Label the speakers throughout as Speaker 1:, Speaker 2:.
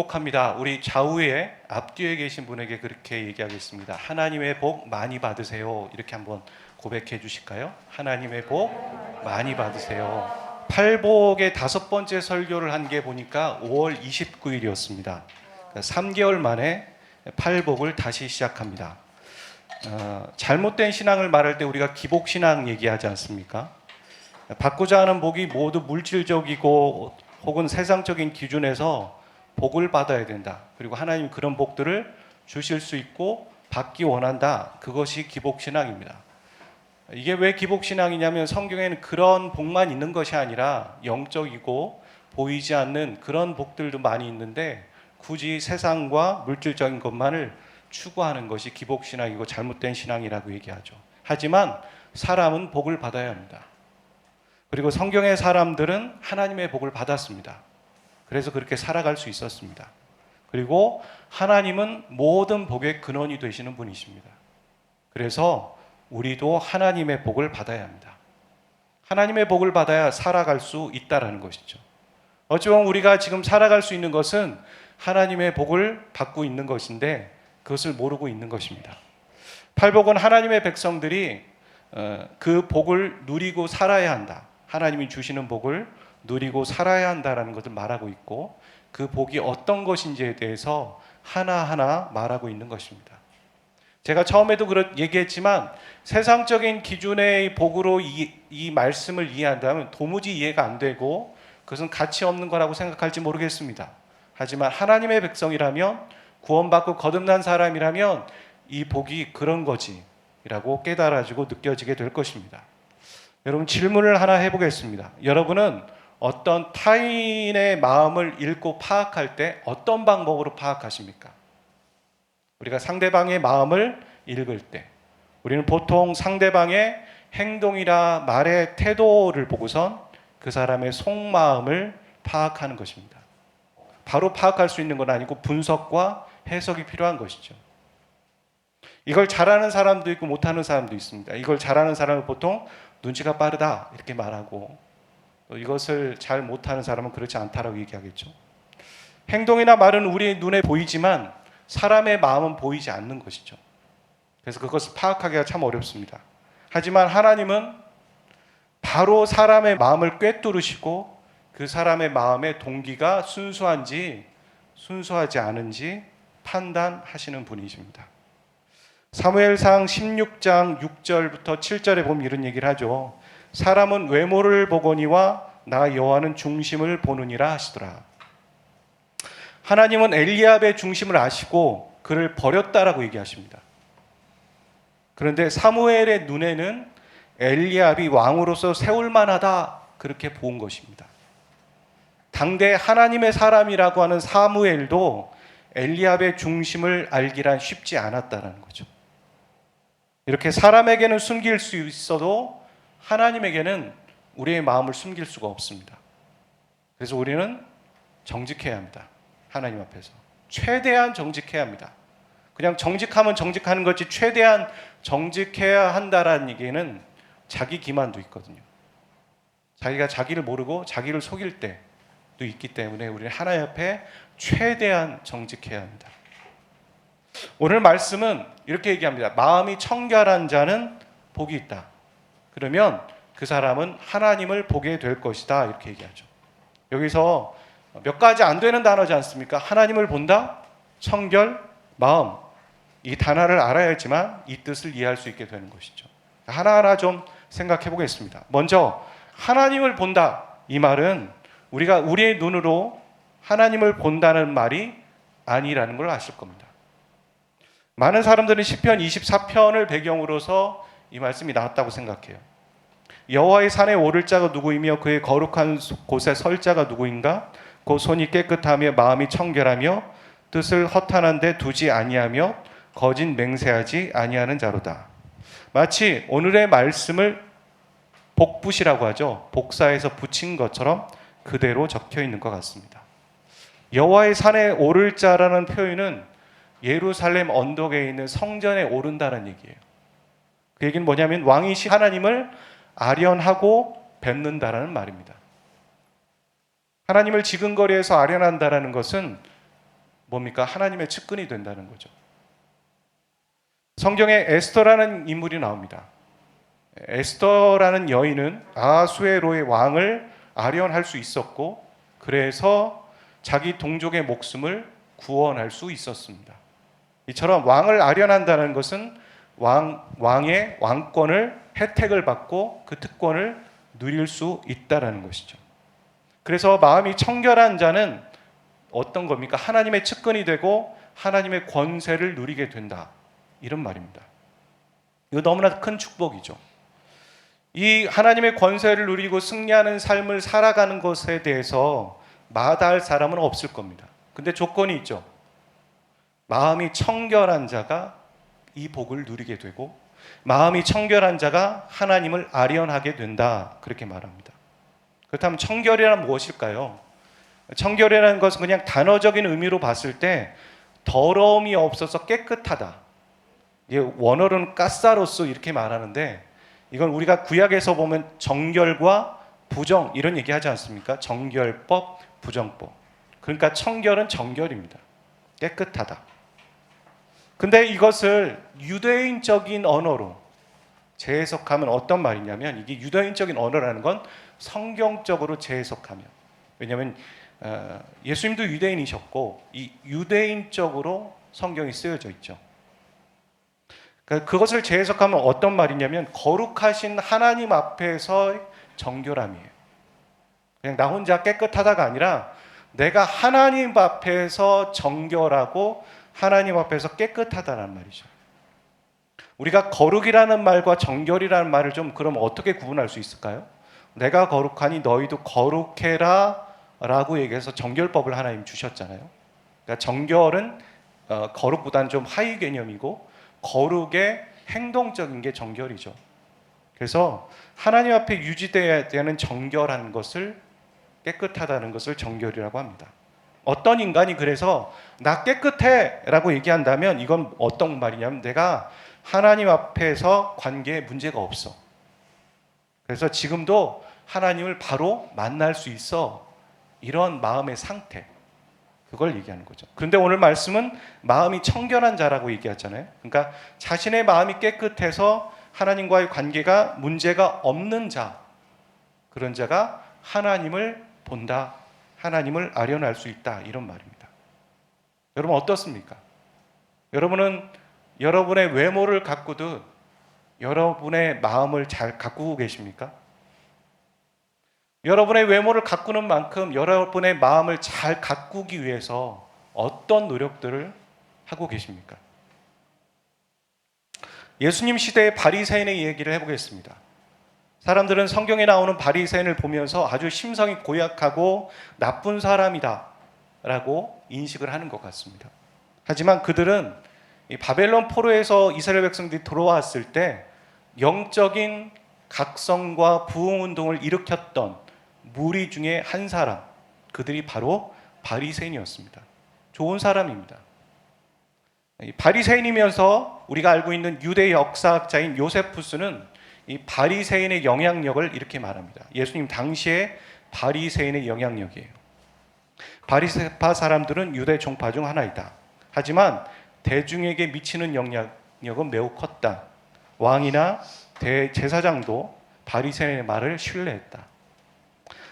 Speaker 1: 축복합니다. 우리 좌우에 앞뒤에 계신 분에게 그렇게 얘기하겠습니다. 하나님의 복 많이 받으세요. 이렇게 한번 고백해 주실까요? 하나님의 복 많이 받으세요. 팔복의 5번째 설교를 한 게 보니까 5월 29일이었습니다. 3개월 만에 팔복을 다시 시작합니다. 잘못된 신앙을 말할 때 우리가 기복신앙 얘기하지 않습니까? 받고자 하는 복이 모두 물질적이고 혹은 세상적인 기준에서 복을 받아야 된다. 그리고 하나님 그런 복들을 주실 수 있고 받기 원한다. 그것이 기복신앙입니다. 이게 왜 기복신앙이냐면 성경에는 그런 복만 있는 것이 아니라 영적이고 보이지 않는 그런 복들도 많이 있는데 굳이 세상과 물질적인 것만을 추구하는 것이 기복신앙이고 잘못된 신앙이라고 얘기하죠. 하지만 사람은 복을 받아야 합니다. 그리고 성경의 사람들은 하나님의 복을 받았습니다. 그래서 그렇게 살아갈 수 있었습니다. 그리고 하나님은 모든 복의 근원이 되시는 분이십니다. 그래서 우리도 하나님의 복을 받아야 합니다. 하나님의 복을 받아야 살아갈 수 있다라는 것이죠. 어찌 보면 우리가 지금 살아갈 수 있는 것은 하나님의 복을 받고 있는 것인데 그것을 모르고 있는 것입니다. 팔복은 하나님의 백성들이 그 복을 누리고 살아야 한다. 하나님이 주시는 복을 누리고 살아야 한다는 것을 말하고 있고 그 복이 어떤 것인지에 대해서 하나하나 말하고 있는 것입니다. 제가 처음에도 얘기했지만 세상적인 기준의 복으로 이 말씀을 이해한다면 도무지 이해가 안 되고 그것은 가치 없는 거라고 생각할지 모르겠습니다. 하지만 하나님의 백성이라면 구원받고 거듭난 사람이라면 이 복이 그런 거지라고 깨달아지고 느껴지게 될 것입니다. 여러분 질문을 하나 해보겠습니다. 여러분은 어떤 타인의 마음을 읽고 파악할 때 어떤 방법으로 파악하십니까? 우리가 상대방의 마음을 읽을 때 우리는 보통 상대방의 행동이나 말의 태도를 보고선 그 사람의 속마음을 파악하는 것입니다. 바로 파악할 수 있는 건 아니고 분석과 해석이 필요한 것이죠. 이걸 잘하는 사람도 있고 못하는 사람도 있습니다. 이걸 잘하는 사람은 보통 눈치가 빠르다 이렇게 말하고 또 이것을 잘 못하는 사람은 그렇지 않다라고 얘기하겠죠. 행동이나 말은 우리 눈에 보이지만 사람의 마음은 보이지 않는 것이죠. 그래서 그것을 파악하기가 참 어렵습니다. 하지만 하나님은 바로 사람의 마음을 꿰뚫으시고 그 사람의 마음의 동기가 순수한지 순수하지 않은지 판단하시는 분이십니다. 사무엘상 16장 6절부터 7절에 보면 이런 얘기를 하죠. 사람은 외모를 보거니와 나 여호와는 중심을 보느니라 하시더라. 하나님은 엘리압의 중심을 아시고 그를 버렸다라고 얘기하십니다. 그런데 사무엘의 눈에는 엘리압이 왕으로서 세울 만하다 그렇게 본 것입니다. 당대 하나님의 사람이라고 하는 사무엘도 엘리압의 중심을 알기란 쉽지 않았다는 거죠. 이렇게 사람에게는 숨길 수 있어도 하나님에게는 우리의 마음을 숨길 수가 없습니다. 그래서 우리는 정직해야 합니다. 하나님 앞에서 최대한 정직해야 합니다. 그냥 정직하면 정직하는 거지 최대한 정직해야 한다라는 얘기는 자기 기만도 있거든요. 자기가 자기를 모르고 자기를 속일 때도 있기 때문에 우리는 하나님 앞에 최대한 정직해야 합니다. 오늘 말씀은 이렇게 얘기합니다. 마음이 청결한 자는 복이 있다. 그러면 그 사람은 하나님을 보게 될 것이다. 이렇게 얘기하죠. 여기서 몇 가지 안 되는 단어지 않습니까? 하나님을 본다, 청결, 마음. 이 단어를 알아야지만 이 뜻을 이해할 수 있게 되는 것이죠. 하나하나 좀 생각해 보겠습니다. 먼저 하나님을 본다. 이 말은 우리가 우리의 눈으로 하나님을 본다는 말이 아니라는 걸 아실 겁니다. 많은 사람들은 시편 24편을 배경으로서 이 말씀이 나왔다고 생각해요. 여호와의 산에 오를 자가 누구이며 그의 거룩한 곳에 설 자가 누구인가? 그 손이 깨끗하며 마음이 청결하며 뜻을 허탄한 데 두지 아니하며 거짓 맹세하지 아니하는 자로다. 마치 오늘의 말씀을 복붙이라고 하죠. 복사해서 붙인 것처럼 그대로 적혀 있는 것 같습니다. 여호와의 산에 오를 자라는 표현은 예루살렘 언덕에 있는 성전에 오른다는 얘기예요. 그 얘기는 뭐냐면 왕이신 하나님을 아련하고 뵙는다라는 말입니다. 하나님을 지근거리에서 아련한다라는 것은 뭡니까? 하나님의 측근이 된다는 거죠. 성경에 에스더라는 인물이 나옵니다. 에스더라는 여인은 아수에로의 왕을 아련할 수 있었고, 그래서 자기 동족의 목숨을 구원할 수 있었습니다. 이처럼 왕을 아련한다는 것은 왕의 왕권을 혜택을 받고 그 특권을 누릴 수 있다는 것이죠. 그래서 마음이 청결한 자는 어떤 겁니까? 하나님의 측근이 되고 하나님의 권세를 누리게 된다, 이런 말입니다. 이거 너무나 큰 축복이죠. 이 하나님의 권세를 누리고 승리하는 삶을 살아가는 것에 대해서 마다할 사람은 없을 겁니다. 근데 조건이 있죠. 마음이 청결한 자가 이 복을 누리게 되고, 마음이 청결한 자가 하나님을 아련하게 된다, 그렇게 말합니다. 그렇다면 청결이란 무엇일까요? 청결이라는 것은 그냥 단어적인 의미로 봤을 때 더러움이 없어서 깨끗하다, 원어로는 까사로스 이렇게 말하는데, 이건 우리가 구약에서 보면 정결과 부정 이런 얘기 하지 않습니까? 정결법, 부정법. 그러니까 청결은 정결입니다. 깨끗하다. 근데 이것을 유대인적인 언어로 재해석하면 어떤 말이냐면, 이게 유대인적인 언어라는 건 성경적으로 재해석하면, 왜냐하면 예수님도 유대인이셨고 이 유대인적으로 성경이 쓰여져 있죠. 그것을 재해석하면 어떤 말이냐면, 거룩하신 하나님 앞에서 정결함이에요. 그냥 나 혼자 깨끗하다가 아니라 내가 하나님 앞에서 정결하고 하나님 앞에서 깨끗하다는 말이죠. 우리가 거룩이라는 말과 정결이라는 말을 좀 그럼 어떻게 구분할 수 있을까요? 내가 거룩하니 너희도 거룩해라 라고 얘기해서 정결법을 하나님 주셨잖아요. 그러니까 정결은 거룩보다는 좀 하위 개념이고, 거룩의 행동적인 게 정결이죠. 그래서 하나님 앞에 유지되어야 되는 정결한 것을, 깨끗하다는 것을 정결이라고 합니다. 어떤 인간이 그래서 나 깨끗해 라고 얘기한다면 이건 어떤 말이냐면, 내가 하나님 앞에서 관계에 문제가 없어, 그래서 지금도 하나님을 바로 만날 수 있어, 이런 마음의 상태, 그걸 얘기하는 거죠. 그런데 오늘 말씀은 마음이 청결한 자라고 얘기하잖아요. 그러니까 자신의 마음이 깨끗해서 하나님과의 관계가 문제가 없는 자, 그런 자가 하나님을 본다, 하나님을 아련할 수 있다, 이런 말입니다. 여러분 어떻습니까? 여러분은 여러분의 외모를 가꾸듯 여러분의 마음을 잘 가꾸고 계십니까? 여러분의 외모를 가꾸는 만큼 여러분의 마음을 잘 가꾸기 위해서 어떤 노력들을 하고 계십니까? 예수님 시대의 바리새인의 얘기를 해보겠습니다. 사람들은 성경에 나오는 바리새인을 보면서 아주 심성이 고약하고 나쁜 사람이다 라고 인식을 하는 것 같습니다. 하지만 그들은 이 바벨론 포로에서 이스라엘 백성들이 돌아왔을 때 영적인 각성과 부흥운동을 일으켰던 무리 중에 한 사람, 그들이 바로 바리새인이었습니다. 좋은 사람입니다. 바리새인이면서 우리가 알고 있는 유대 역사학자인 요세푸스는 이 바리새인의 영향력을 이렇게 말합니다. 예수님 당시에 바리새인의 영향력이에요. 바리새파 사람들은 유대 종파 중 하나이다. 하지만 대중에게 미치는 영향력은 매우 컸다. 왕이나 대제사장도 바리새인의 말을 신뢰했다.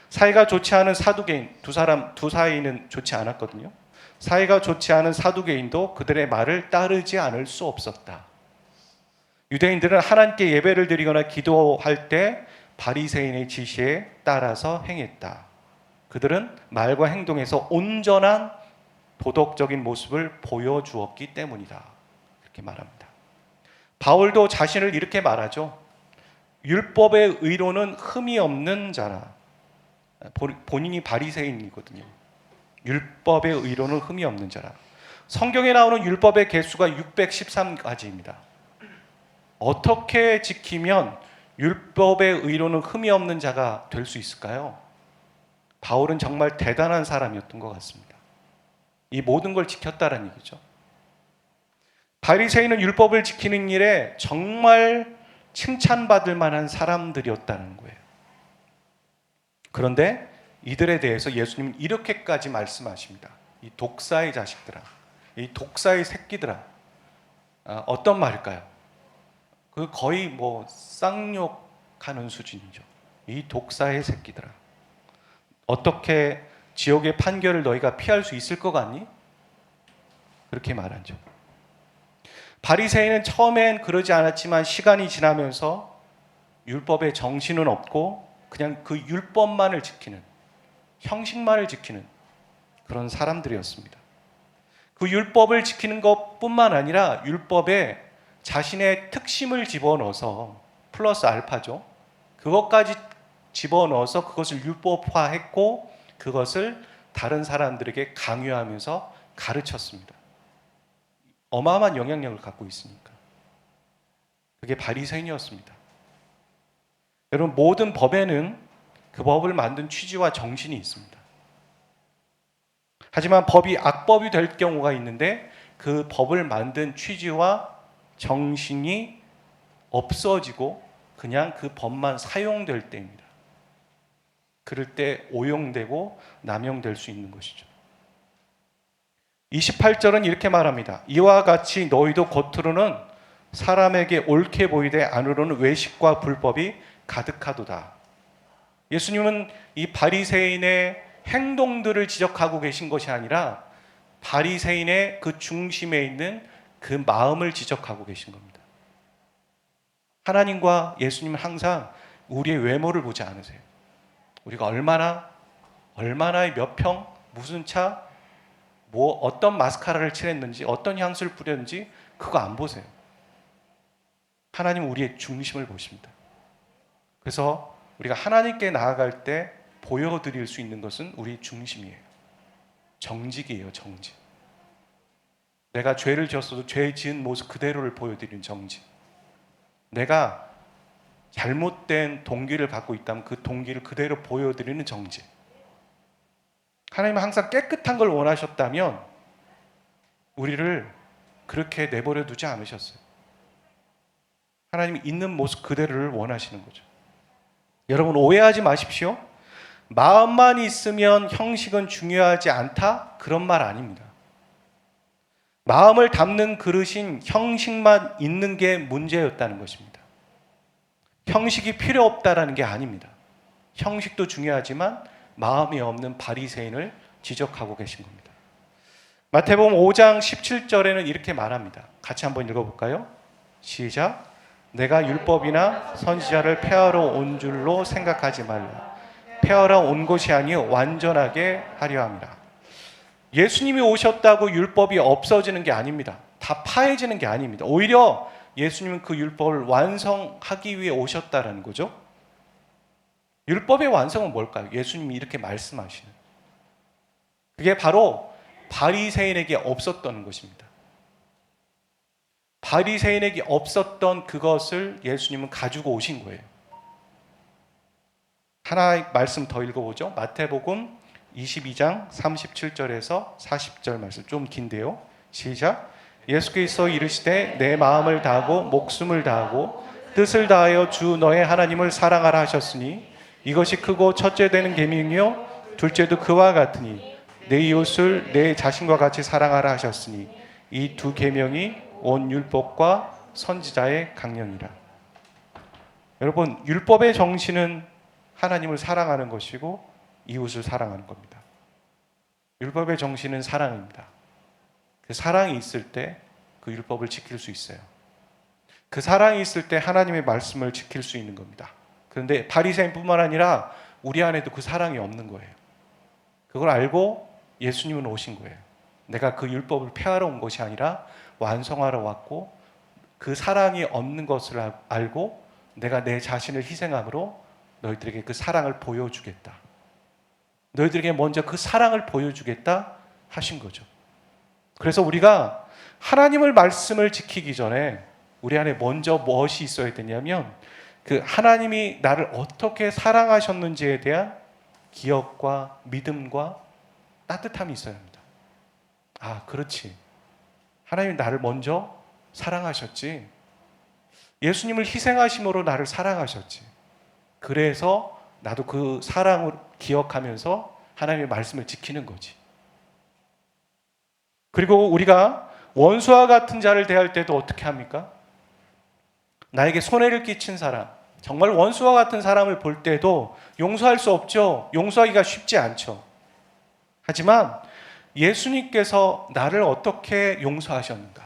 Speaker 1: 사이가 좋지 않은 사두개인, 두 사이는 좋지 않았거든요. 사이가 좋지 않은 사두개인도 그들의 말을 따르지 않을 수 없었다. 유대인들은 하나님께 예배를 드리거나 기도할 때 바리새인의 지시에 따라서 행했다. 그들은 말과 행동에서 온전한 도덕적인 모습을 보여주었기 때문이다, 이렇게 말합니다. 바울도 자신을 이렇게 말하죠. 율법의 의로는 흠이 없는 자라. 본인이 바리새인이거든요. 율법의 의로는 흠이 없는 자라. 성경에 나오는 율법의 개수가 613가지입니다. 어떻게 지키면 율법의 의로는 흠이 없는 자가 될 수 있을까요? 바울은 정말 대단한 사람이었던 것 같습니다. 이 모든 걸 지켰다는 얘기죠. 바리새인은 율법을 지키는 일에 정말 칭찬받을 만한 사람들이었다는 거예요. 그런데 이들에 대해서 예수님은 이렇게까지 말씀하십니다. 이 독사의 자식들아, 이 독사의 새끼들아. 어떤 말일까요? 그 거의 뭐 쌍욕하는 수준이죠. 이 독사의 새끼들아. 어떻게 지옥의 판결을 너희가 피할 수 있을 것 같니? 그렇게 말하죠. 바리새인은 처음엔 그러지 않았지만 시간이 지나면서 율법의 정신은 없고 그냥 그 율법만을 지키는, 형식만을 지키는 그런 사람들이었습니다. 그 율법을 지키는 것뿐만 아니라 율법에 자신의 특심을 집어넣어서 플러스 알파죠. 그것까지 집어넣어서 그것을 율법화했고 그것을 다른 사람들에게 강요하면서 가르쳤습니다. 어마어마한 영향력을 갖고 있으니까. 그게 바리새인이었습니다. 여러분, 모든 법에는 그 법을 만든 취지와 정신이 있습니다. 하지만 법이 악법이 될 경우가 있는데 그 법을 만든 취지와 정신이 없어지고 그냥 그 법만 사용될 때입니다. 그럴 때 오용되고 남용될 수 있는 것이죠. 28절은 이렇게 말합니다. 이와 같이 너희도 겉으로는 사람에게 옳게 보이되 안으로는 외식과 불법이 가득하도다. 예수님은 이 바리새인의 행동들을 지적하고 계신 것이 아니라 바리새인의 그 중심에 있는 그 마음을 지적하고 계신 겁니다. 하나님과 예수님은 항상 우리의 외모를 보지 않으세요. 우리가 얼마나 몇 평, 무슨 차, 뭐 어떤 마스카라를 칠했는지, 어떤 향수를 뿌렸는지 그거 안 보세요. 하나님은 우리의 중심을 보십니다. 그래서 우리가 하나님께 나아갈 때 보여드릴 수 있는 것은 우리 중심이에요. 정직이에요, 정직. 내가 죄를 지었어도 죄 지은 모습 그대로를 보여드리는 정직. 내가 잘못된 동기를 갖고 있다면 그 동기를 그대로 보여드리는 정직. 하나님은 항상 깨끗한 걸 원하셨다면 우리를 그렇게 내버려 두지 않으셨어요. 하나님이 있는 모습 그대로를 원하시는 거죠. 여러분, 오해하지 마십시오. 마음만 있으면 형식은 중요하지 않다? 그런 말 아닙니다. 마음을 담는 그릇인 형식만 있는 게 문제였다는 것입니다. 형식이 필요 없다라는 게 아닙니다. 형식도 중요하지만 마음이 없는 바리새인을 지적하고 계신 겁니다. 마태복음 5장 17절에는 이렇게 말합니다. 같이 한번 읽어볼까요? 시작. 내가 율법이나 선지자를 폐하러 온 줄로 생각하지 말라. 폐하러 온 것이 아니요 완전하게 하려 함이라. 예수님이 오셨다고 율법이 없어지는 게 아닙니다. 다 파해지는 게 아닙니다. 오히려 예수님은 그 율법을 완성하기 위해 오셨다라는 거죠. 율법의 완성은 뭘까요? 예수님이 이렇게 말씀하시는. 그게 바로 바리새인에게 없었던 것입니다. 바리새인에게 없었던 그것을 예수님은 가지고 오신 거예요. 하나 말씀 더 읽어보죠. 마태복음 22장 37절에서 40절 말씀, 좀 긴데요. 시작. 예수께서 이르시되 내 마음을 다하고 목숨을 다하고 뜻을 다하여 주 너의 하나님을 사랑하라 하셨으니 이것이 크고 첫째 되는 계명이요 둘째도 그와 같으니 내 이웃을 내 자신과 같이 사랑하라 하셨으니 이 두 계명이 온 율법과 선지자의 강령이라. 여러분, 율법의 정신은 하나님을 사랑하는 것이고 이웃을 사랑하는 겁니다. 율법의 정신은 사랑입니다. 그 사랑이 있을 때 그 율법을 지킬 수 있어요. 그 사랑이 있을 때 하나님의 말씀을 지킬 수 있는 겁니다. 그런데 바리새인뿐만 아니라 우리 안에도 그 사랑이 없는 거예요. 그걸 알고 예수님은 오신 거예요. 내가 그 율법을 폐하러 온 것이 아니라 완성하러 왔고 그 사랑이 없는 것을 알고 내가 내 자신을 희생함으로 너희들에게 그 사랑을 보여주겠다. 너희들에게 먼저 그 사랑을 보여주겠다 하신 거죠. 그래서 우리가 하나님을 말씀을 지키기 전에 우리 안에 먼저 무엇이 있어야 되냐면 그 하나님이 나를 어떻게 사랑하셨는지에 대한 기억과 믿음과 따뜻함이 있어야 합니다. 아, 그렇지. 하나님이 나를 먼저 사랑하셨지. 예수님을 희생하심으로 나를 사랑하셨지. 그래서 나도 그 사랑을 기억하면서 하나님의 말씀을 지키는 거지. 그리고 우리가 원수와 같은 자를 대할 때도 어떻게 합니까? 나에게 손해를 끼친 사람, 정말 원수와 같은 사람을 볼 때도 용서할 수 없죠. 용서하기가 쉽지 않죠. 하지만 예수님께서 나를 어떻게 용서하셨는가?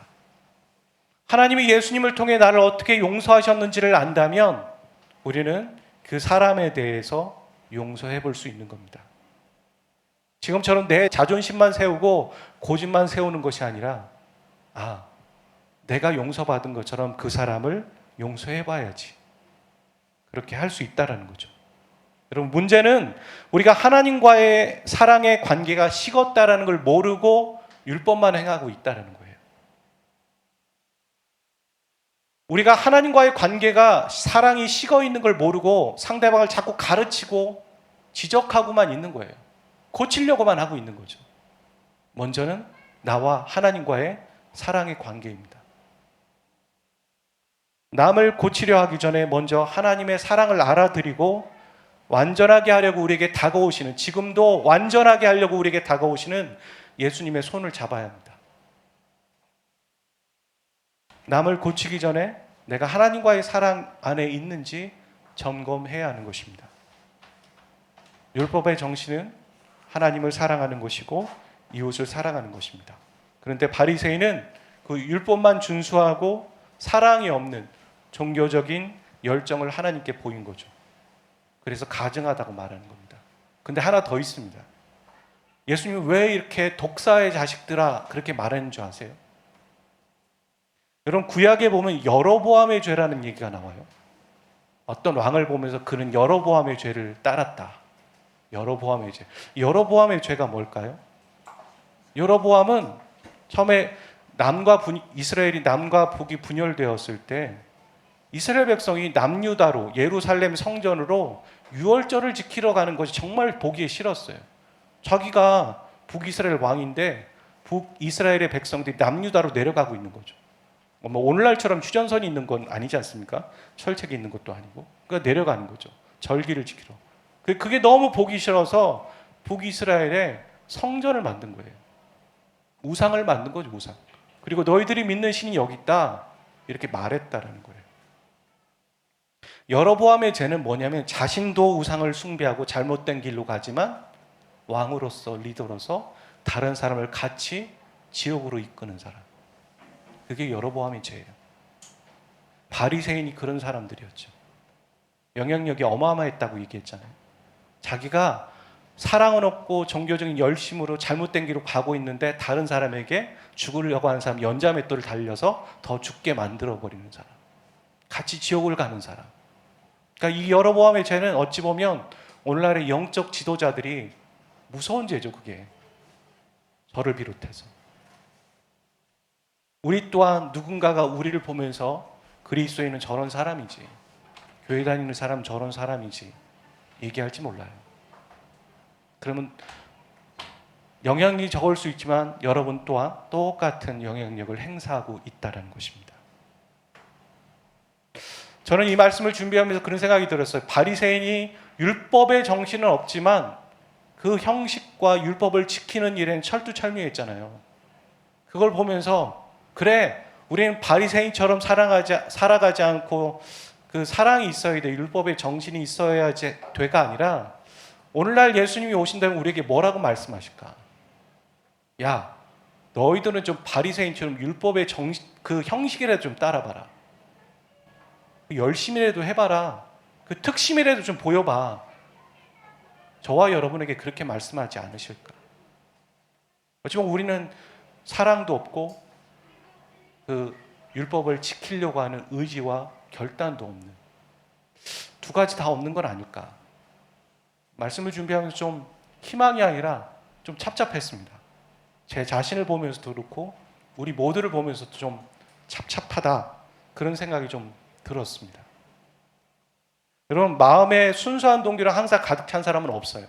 Speaker 1: 하나님이 예수님을 통해 나를 어떻게 용서하셨는지를 안다면 우리는 그 사람에 대해서 용서해 볼 수 있는 겁니다. 지금처럼 내 자존심만 세우고 고집만 세우는 것이 아니라 내가 용서받은 것처럼 그 사람을 용서해 봐야지. 그렇게 할 수 있다라는 거죠. 여러분, 문제는 우리가 하나님과의 사랑의 관계가 식었다라는 걸 모르고 율법만 행하고 있다라는 거예요. 우리가 하나님과의 관계가 사랑이 식어 있는 걸 모르고 상대방을 자꾸 가르치고 지적하고만 있는 거예요. 고치려고만 하고 있는 거죠. 먼저는 나와 하나님과의 사랑의 관계입니다. 남을 고치려 하기 전에 먼저 하나님의 사랑을 알아들이고 완전하게 하려고 우리에게 다가오시는, 지금도 완전하게 하려고 우리에게 다가오시는 예수님의 손을 잡아야 합니다. 남을 고치기 전에 내가 하나님과의 사랑 안에 있는지 점검해야 하는 것입니다. 율법의 정신은 하나님을 사랑하는 것이고 이웃을 사랑하는 것입니다. 그런데 바리새인은 그 율법만 준수하고 사랑이 없는 종교적인 열정을 하나님께 보인 거죠. 그래서 가증하다고 말하는 겁니다. 근데 하나 더 있습니다. 예수님이 왜 이렇게 독사의 자식들아 그렇게 말하는 줄 아세요? 여러분, 구약에 보면 여로보암의 죄라는 얘기가 나와요. 어떤 왕을 보면서 그는 여로보암의 죄를 따랐다. 여로보암의 죄. 여로보암의 죄가 뭘까요? 여로보암은 처음에 이스라엘이 남과 북이 분열되었을 때 이스라엘 백성이 남유다로 예루살렘 성전으로 유월절을 지키러 가는 것이 정말 보기에 싫었어요. 자기가 북이스라엘 왕인데 북이스라엘의 백성들이 남유다로 내려가고 있는 거죠. 뭐 오늘날처럼 휴전선이 있는 건 아니지 않습니까? 철책이 있는 것도 아니고. 그러니까 내려가는 거죠. 절기를 지키러. 그게 너무 보기 싫어서 북이스라엘에 성전을 만든 거예요. 우상을 만든 거죠, 우상. 그리고 너희들이 믿는 신이 여기 있다. 이렇게 말했다라는 거예요. 여로보암의 죄는 뭐냐면 자신도 우상을 숭배하고 잘못된 길로 가지만 왕으로서, 리더로서 다른 사람을 같이 지옥으로 이끄는 사람. 그게 여로보암의 죄예요. 바리새인이 그런 사람들이었죠. 영향력이 어마어마했다고 얘기했잖아요. 자기가 사랑은 없고 종교적인 열심으로 잘못된 길로 가고 있는데 다른 사람에게 죽으려고 하는 사람, 연자맷돌을 달려서 더 죽게 만들어버리는 사람. 같이 지옥을 가는 사람. 그러니까 이 여로보암의 죄는 어찌 보면 오늘날의 영적 지도자들이 무서운 죄죠, 그게. 저를 비롯해서. 우리 또한 누군가가 우리를 보면서 그리스도인은 저런 사람이지, 교회 다니는 사람 저런 사람이지 얘기할지 몰라요. 그러면 영향력이 적을 수 있지만 여러분 또한 똑같은 영향력을 행사하고 있다는 것입니다. 저는 이 말씀을 준비하면서 그런 생각이 들었어요. 바리새인이 율법의 정신은 없지만 그 형식과 율법을 지키는 일엔 철두철미했잖아요. 그걸 보면서 그래, 우리는 바리새인처럼 살아가지 않고 그 사랑이 있어야 돼, 율법의 정신이 있어야 돼가 아니라 오늘날 예수님이 오신다면 우리에게 뭐라고 말씀하실까? 야, 너희들은 좀 바리새인처럼 율법의 그 형식이라도 좀 따라봐라. 열심이라도 해봐라. 그 특심이라도 좀 보여봐. 저와 여러분에게 그렇게 말씀하지 않으실까? 어찌보면 우리는 사랑도 없고 그 율법을 지키려고 하는 의지와 결단도 없는, 두 가지 다 없는 건 아닐까? 말씀을 준비하면서 좀 희망이 아니라 좀 답답했습니다. 제 자신을 보면서도 그렇고 우리 모두를 보면서도 좀 답답하다, 그런 생각이 좀 들었습니다. 여러분, 마음에 순수한 동기로 항상 가득 찬 사람은 없어요.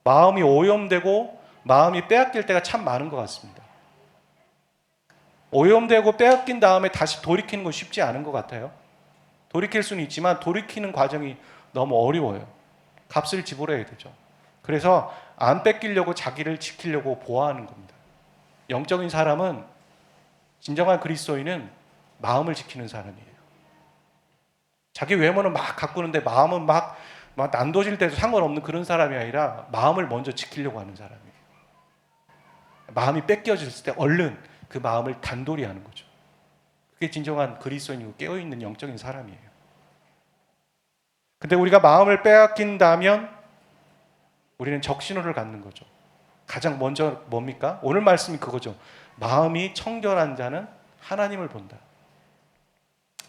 Speaker 1: 마음이 오염되고 마음이 빼앗길 때가 참 많은 것 같습니다. 오염되고 빼앗긴 다음에 다시 돌이키는 건 쉽지 않은 것 같아요. 돌이킬 수는 있지만 돌이키는 과정이 너무 어려워요. 값을 지불해야 되죠. 그래서 안 뺏기려고 자기를 지키려고 보호하는 겁니다. 영적인 사람은, 진정한 그리스도인은 마음을 지키는 사람이에요. 자기 외모는 막 가꾸는데 마음은 막 난도질 돼도 상관없는 그런 사람이 아니라 마음을 먼저 지키려고 하는 사람이에요. 마음이 뺏겨졌을 때 얼른 그 마음을 단돌이 하는 거죠. 그게 진정한 그리스도인이고 깨어있는 영적인 사람이에요. 근데 우리가 마음을 빼앗긴다면 우리는 적신호를 갖는 거죠. 가장 먼저 뭡니까? 오늘 말씀이 그거죠. 마음이 청결한 자는 하나님을 본다.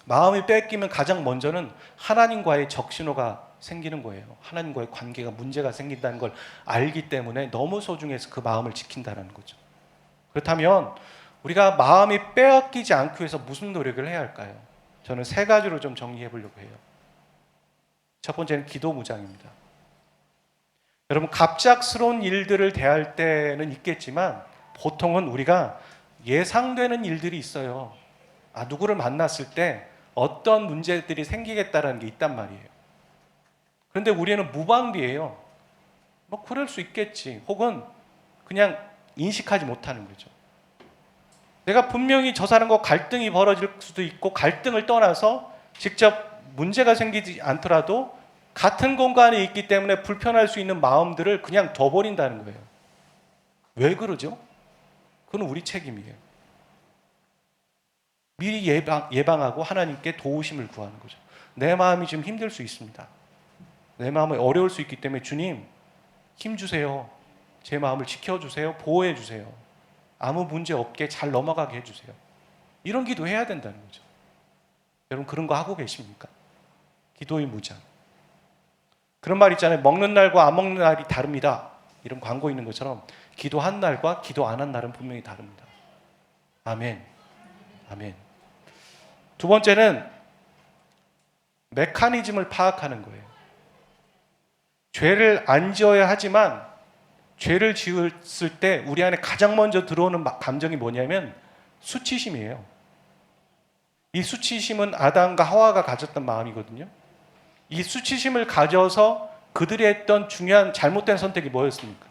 Speaker 1: 마음이 뺏기면 가장 먼저는 하나님과의 적신호가 생기는 거예요. 하나님과의 관계가 문제가 생긴다는 걸 알기 때문에 너무 소중해서 그 마음을 지킨다는 거죠. 그렇다면 우리가 마음이 빼앗기지 않기 위해서 무슨 노력을 해야 할까요? 저는 세 가지로 좀 정리해 보려고 해요. 첫 번째는 기도 무장입니다. 여러분, 갑작스러운 일들을 대할 때는 있겠지만 보통은 우리가 예상되는 일들이 있어요. 누구를 만났을 때 어떤 문제들이 생기겠다라는 게 있단 말이에요. 그런데 우리는 무방비예요. 뭐 그럴 수 있겠지. 혹은 그냥 인식하지 못하는 거죠. 내가 분명히 저 사람과 갈등이 벌어질 수도 있고, 갈등을 떠나서 직접 문제가 생기지 않더라도 같은 공간에 있기 때문에 불편할 수 있는 마음들을 그냥 둬버린다는 거예요. 왜 그러죠? 그건 우리 책임이에요. 미리 예방하고 하나님께 도우심을 구하는 거죠. 내 마음이 좀 힘들 수 있습니다. 내 마음이 어려울 수 있기 때문에 주님, 힘 주세요. 제 마음을 지켜주세요. 보호해 주세요. 아무 문제 없게 잘 넘어가게 해주세요. 이런 기도 해야 된다는 거죠. 여러분, 그런 거 하고 계십니까? 기도의 무장. 그런 말 있잖아요. 먹는 날과 안 먹는 날이 다릅니다. 이런 광고 있는 것처럼 기도한 날과 기도 안 한 날은 분명히 다릅니다. 아멘. 아멘. 두 번째는 메커니즘을 파악하는 거예요. 죄를 안 지어야 하지만 죄를 지었을 때 우리 안에 가장 먼저 들어오는 감정이 뭐냐면 수치심이에요. 이 수치심은 아담과 하와가 가졌던 마음이거든요. 이 수치심을 가져서 그들이 했던 중요한 잘못된 선택이 뭐였습니까?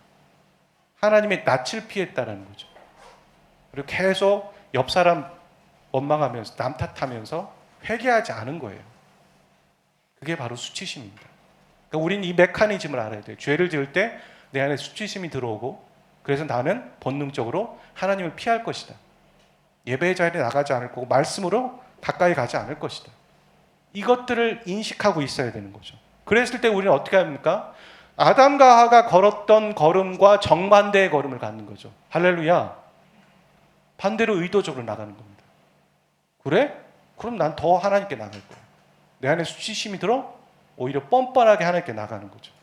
Speaker 1: 하나님의 낯을 피했다는 거죠. 그리고 계속 옆 사람 원망하면서 남 탓하면서 회개하지 않은 거예요. 그게 바로 수치심입니다. 그러니까 우리는 이 메커니즘을 알아야 돼요. 죄를 지을 때 내 안에 수치심이 들어오고, 그래서 나는 본능적으로 하나님을 피할 것이다. 예배의 자리에 나가지 않을 거고 말씀으로 가까이 가지 않을 것이다. 이것들을 인식하고 있어야 되는 거죠. 그랬을 때 우리는 어떻게 합니까? 아담과 하가 걸었던 걸음과 정반대의 걸음을 갖는 거죠. 할렐루야. 반대로 의도적으로 나가는 겁니다. 그래? 그럼 난 더 하나님께 나갈 거야. 내 안에 수치심이 들어? 오히려 뻔뻔하게 하나님께 나가는 거죠.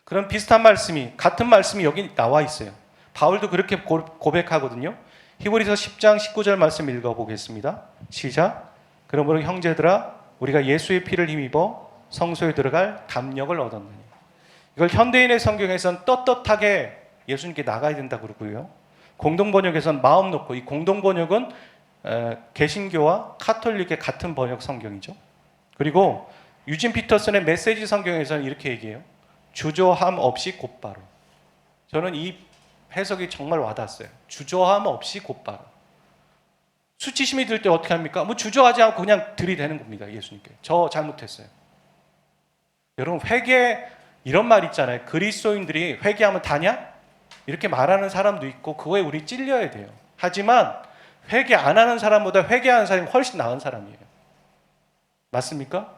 Speaker 1: 그런 비슷한 말씀이, 같은 말씀이 여기 나와 있어요. 바울도 그렇게 고백하거든요. 히브리서 10장 19절 말씀 읽어보겠습니다. 시작. 그러므로 형제들아, 우리가 예수의 피를 힘입어 성소에 들어갈 담력을 얻었느니. 이걸 현대인의 성경에서는 떳떳하게 예수님께 나가야 된다고 그러고요. 공동번역에서는 마음 놓고, 이 공동번역은 개신교와 카톨릭의 같은 번역 성경이죠. 그리고 유진 피터슨의 메시지 성경에서는 이렇게 얘기해요. 주저함 없이 곧바로. 저는 이 해석이 정말 와닿았어요. 주저함 없이 곧바로. 수치심이 들 때 어떻게 합니까? 뭐 주저하지 않고 그냥 들이대는 겁니다. 예수님께. 저 잘못했어요. 여러분, 회개, 이런 말 있잖아요. 그리스도인들이 회개하면 다냐? 이렇게 말하는 사람도 있고 그거에 우리 찔려야 돼요. 하지만 회개 안 하는 사람보다 회개하는 사람이 훨씬 나은 사람이에요. 맞습니까?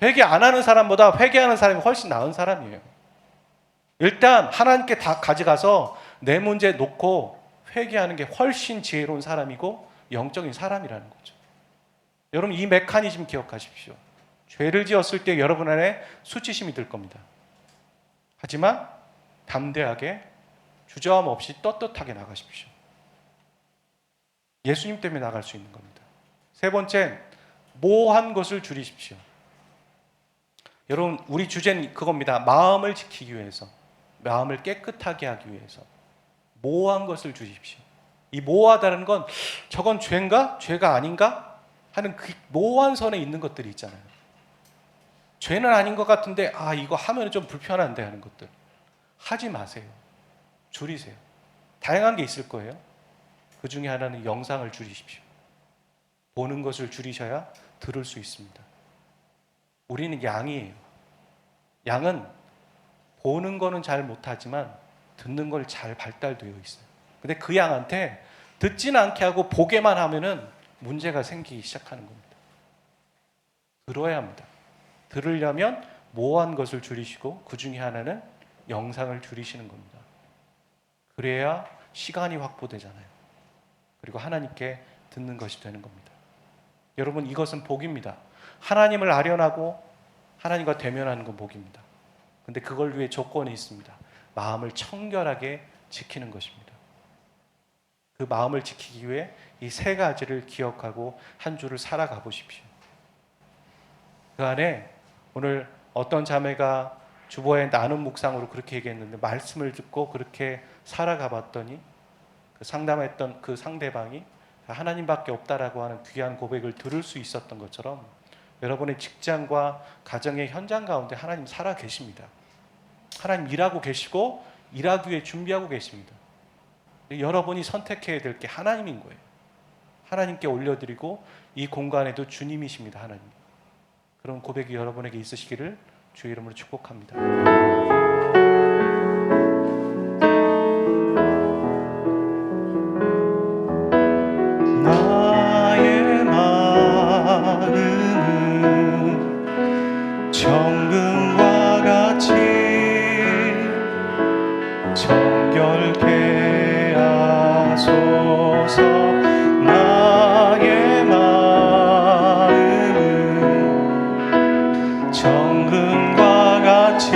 Speaker 1: 회개 안 하는 사람보다 회개하는 사람이 훨씬 나은 사람이에요. 일단 하나님께 다 가져가서 내 문제 놓고 회개하는 게 훨씬 지혜로운 사람이고 영적인 사람이라는 거죠. 여러분, 이 메커니즘 기억하십시오. 죄를 지었을 때 여러분 안에 수치심이 들 겁니다. 하지만 담대하게 주저함 없이 떳떳하게 나가십시오. 예수님 때문에 나갈 수 있는 겁니다. 세 번째, 모호한 것을 줄이십시오. 여러분, 우리 주제는 그겁니다. 마음을 지키기 위해서, 마음을 깨끗하게 하기 위해서 모호한 것을 줄이십시오. 이 모호하다는 건 저건 죄인가? 죄가 아닌가? 하는 그 모호한 선에 있는 것들이 있잖아요. 죄는 아닌 것 같은데 이거 하면 좀 불편한데 하는 것들 하지 마세요. 줄이세요. 다양한 게 있을 거예요. 그 중에 하나는 영상을 줄이십시오. 보는 것을 줄이셔야 들을 수 있습니다. 우리는 양이에요. 양은 보는 거는 잘 못하지만 듣는 걸 잘 발달되어 있어요. 근데 그 양한테 듣지는 않게 하고 보게만 하면은 문제가 생기기 시작하는 겁니다. 들어야 합니다. 들으려면 모호한 것을 줄이시고 그 중에 하나는 영상을 줄이시는 겁니다. 그래야 시간이 확보되잖아요. 그리고 하나님께 듣는 것이 되는 겁니다. 여러분, 이것은 복입니다. 하나님을 아련하고 하나님과 대면하는 건 복입니다. 근데 그걸 위해 조건이 있습니다. 마음을 청결하게 지키는 것입니다. 그 마음을 지키기 위해 이 세 가지를 기억하고 한 주를 살아가 보십시오. 그 안에 오늘 어떤 자매가 주보에 나눔 묵상으로 그렇게 얘기했는데, 말씀을 듣고 그렇게 살아가 봤더니 그 상담했던 그 상대방이 하나님밖에 없다라고 하는 귀한 고백을 들을 수 있었던 것처럼, 여러분의 직장과 가정의 현장 가운데 하나님 살아 계십니다. 하나님 일하고 계시고 일하기 위해 준비하고 계십니다. 여러분이 선택해야 될 게 하나님인 거예요. 하나님께 올려드리고 이 공간에도 주님이십니다. 하나님. 그런 고백이 여러분에게 있으시기를 주의 이름으로 축복합니다. 나의 마음은 정금과 같이 정결케 하소서. 나의 마음은 정금과 같이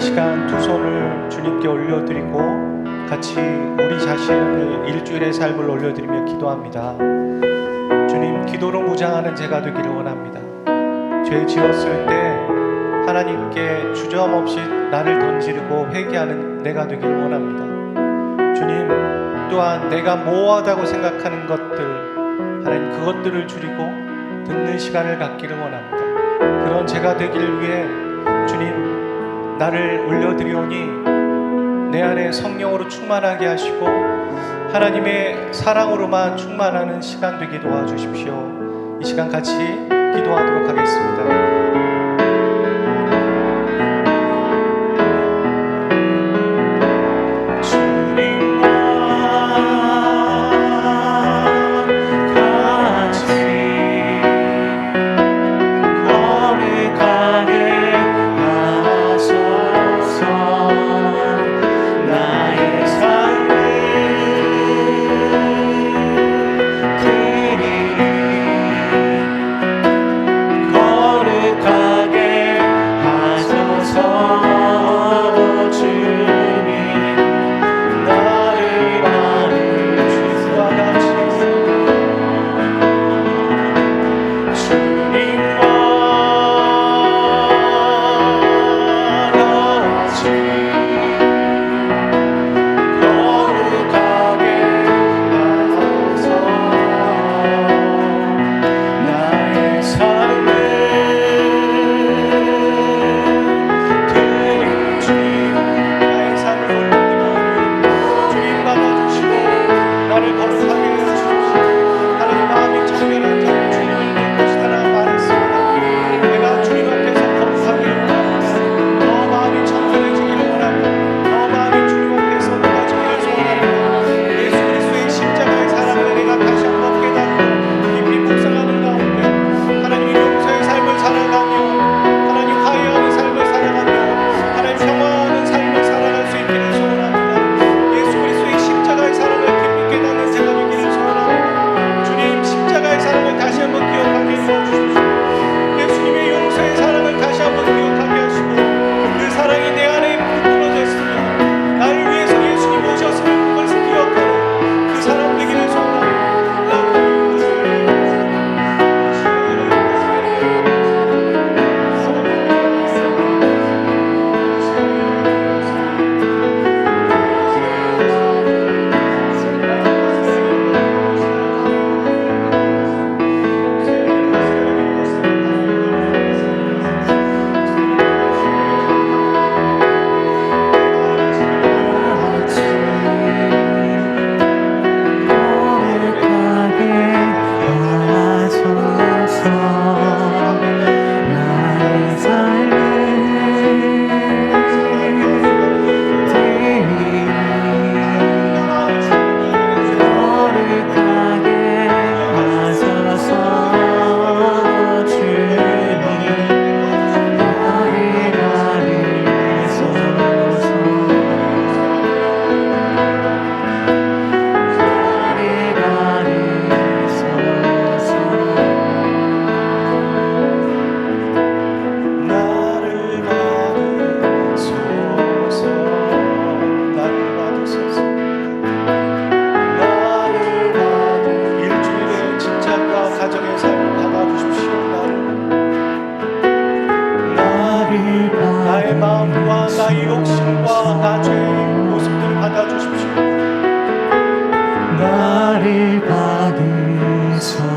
Speaker 1: 시간 두 손을 주님께 올려드리고 같이 우리 자신을 일주일의 삶을 올려드리며 기도합니다. 주님, 기도로 무장하는 제가 되기를 원합니다. 죄 지었을 때 하나님께 주저함없이 나를 던지고 회개하는 내가 되기를 원합니다. 주님, 또한 내가 모호하다고 생각하는 것들, 하나님 그것들을 줄이고 듣는 시간을 갖기를 원합니다. 그런 제가 되기를 위해 주님, 나를 올려드리오니 내 안에 성령으로 충만하게 하시고 하나님의 사랑으로만 충만하는 시간 되게 도와주십시오. 이 시간 같이 기도하도록 하겠습니다.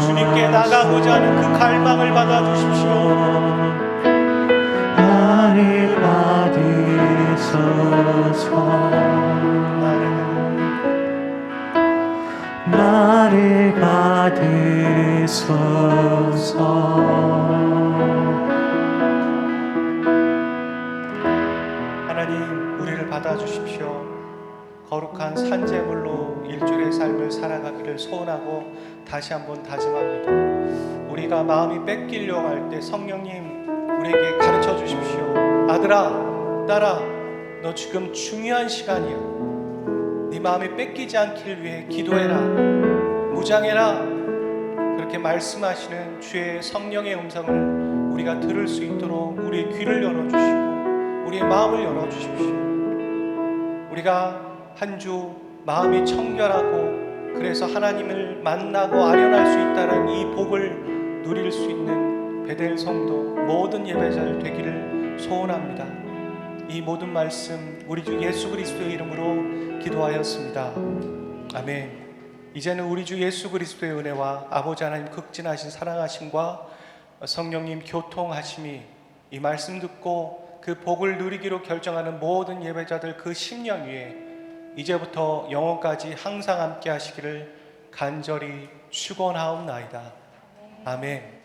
Speaker 1: 주님께 나가고자 하는 그 갈망을 받아주십시오.
Speaker 2: 나를 받으소서. 나를 받으소서.
Speaker 1: 하나님, 우리를 받아주십시오. 거룩한 산제물로 일주일의 삶을 살아가기를 소원하고 다시 한번 다짐합니다. 우리가 마음이 뺏기려고 할 때 성령님 우리에게 가르쳐 주십시오. 아들아, 딸아, 너 지금 중요한 시간이야. 네 마음이 뺏기지 않길 위해 기도해라, 무장해라. 그렇게 말씀하시는 주의 성령의 음성을 우리가 들을 수 있도록 우리의 귀를 열어주시고 우리의 마음을 열어주십시오. 우리가 한 주 마음이 청결하고 그래서 하나님을 만나고 아련할 수 있다는 이 복을 누릴 수 있는 베델 성도 모든 예배자들 되기를 소원합니다. 이 모든 말씀 우리 주 예수 그리스도의 이름으로 기도하였습니다. 아멘. 이제는 우리 주 예수 그리스도의 은혜와 아버지 하나님 극진하신 사랑하심과 성령님 교통하심이 이 말씀 듣고 그 복을 누리기로 결정하는 모든 예배자들 그 심령 위에 이제부터 영원까지 항상 함께 하시기를 간절히 축원하옵나이다. 아멘.